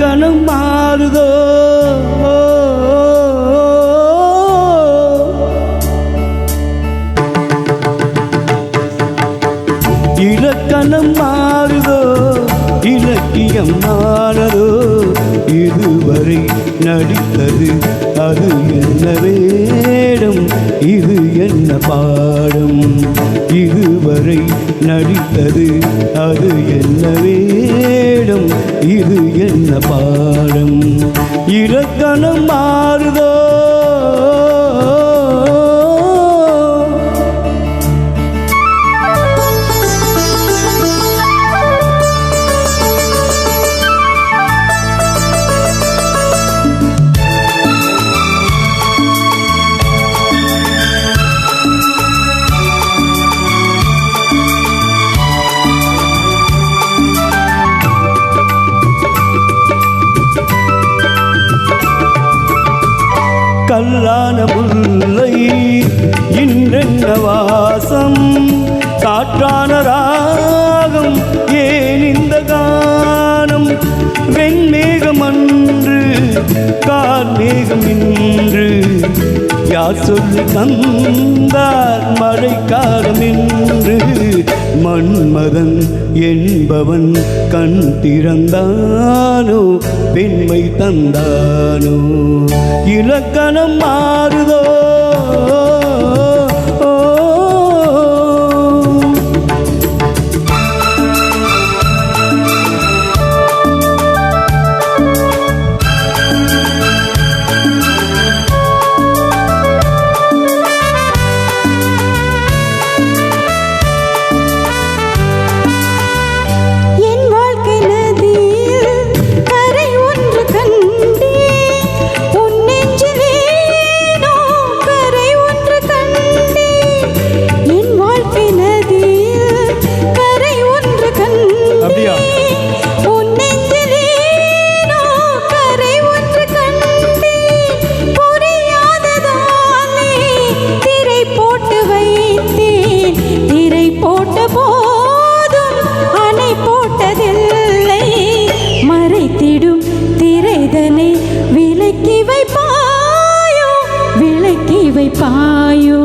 இலக்கணம் மாறுதோ இலக்கணம் மாறுதோ இலக்கியம் மாறதோ இதுவரை நடித்தது அது என்ன வேடம் இது என்ன பாடம் இதுவரை நடித்தது அது என்ன வேடம் இது என்ன பாடம் இலக்கணம் மாறுதோ கல்லான முல்லை இன்றென்ன வாசம் காற்றான ராகம் ஏன் இந்த கானம் வெண்மேகம் அன்று கார்மேகம் இன்று யார் சொல்லி தந்தார் மழைக்காலம் என்று மன்மதன் என்பவன் கண் திறந்தானோ பெண்மை தந்தானோ இலக்கணம் மாறுதோ விளக்கி வைப்பாயோ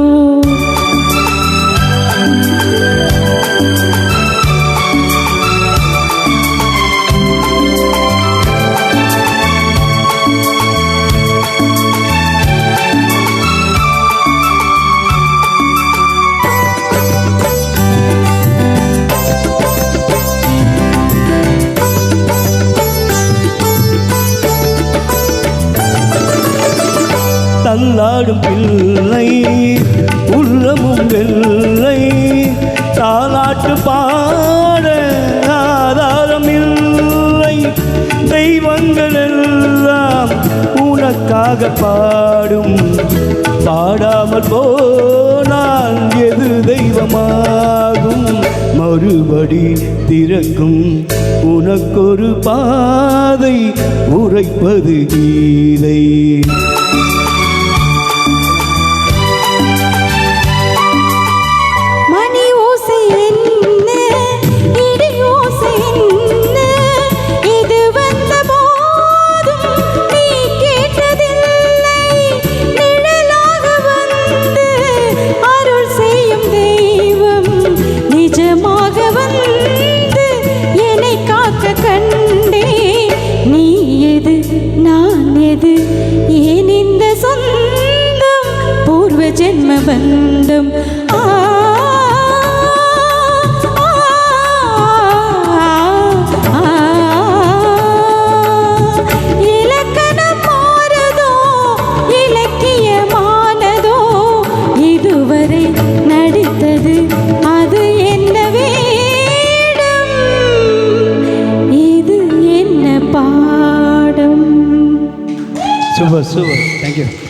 தள்ளாடும் பிள்ளை உள்ளமும் வெள்ளை தாலாட்டு பாட ஆதாரம் இல்லை தெய்வங்கள் எல்லாம் உனக்காக பாடும் பாடாமல் போனால் எது தெய்வமாகும் மறுபடி திறக்கும் உனக்கொரு பாதை உரைப்பது கீதை ஜென்ம பந்தம் இலக்கணம் மாறதோ இலக்கியமானதோ இதுவரை நடித்தது அது என்ன வேடம் இது என்ன பாடம் சூப்பர் சூப்பர் தேங்க்யூ